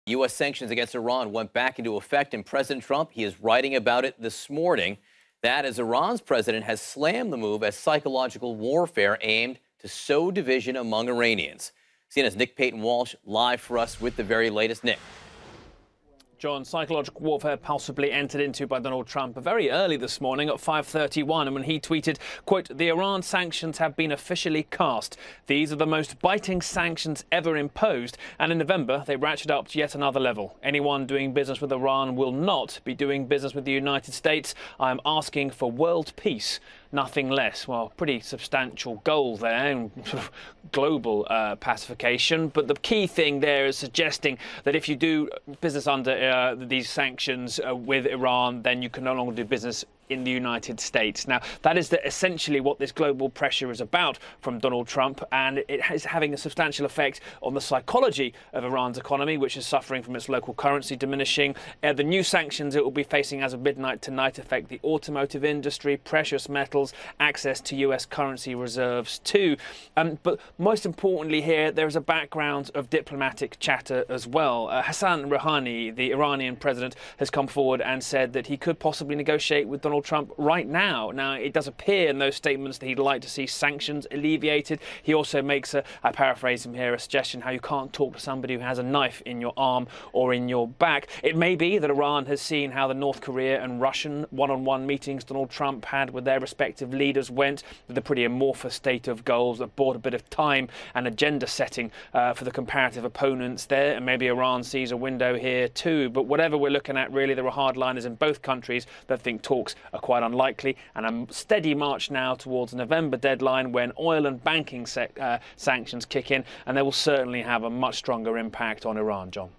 U.S. sanctions against Iran went back into effect, and President Trump, he is writing about it this morning. That as Iran's president has slammed the move as psychological warfare aimed to sow division among Iranians. CNN's Nick Payton-Walsh live for us with the very latest. Nick. John, psychological warfare possibly entered into by Donald Trump very early this morning at 5:31, and when he tweeted, quote, "The Iran sanctions have been officially cast. These are the most biting sanctions ever imposed, and in November they ratchet up to yet another level. Anyone doing business with Iran will not be doing business with the United States. I am asking for world peace, nothing less." Well, pretty substantial goal there, and sort of global pacification. But the key thing there is suggesting that if you do business under these sanctions with Iran, then you can no longer do business in the United States. Now, that is essentially what this global pressure is about from Donald Trump, and it is having a substantial effect on the psychology of Iran's economy, which is suffering from its local currency diminishing. The new sanctions it will be facing as of midnight tonight affect the automotive industry, precious metals, access to US currency reserves too. But most importantly here, there is a background of diplomatic chatter as well. Hassan Rouhani, the Iranian president, has come forward and said that he could possibly negotiate with Donald Trump right now. Now, it does appear in those statements that he'd like to see sanctions alleviated. He also makes I paraphrase him here, a suggestion how you can't talk to somebody who has a knife in your arm or in your back. It may be that Iran has seen how the North Korea and Russian one-on-one meetings Donald Trump had with their respective leaders went, with a pretty amorphous state of goals that bought a bit of time and agenda setting for the comparative opponents there, and maybe Iran sees a window here too. But whatever we're looking at, really, there are hardliners in both countries that think talks are quite unlikely, and a steady march now towards a November deadline when oil and banking sanctions kick in, and they will certainly have a much stronger impact on Iran, John.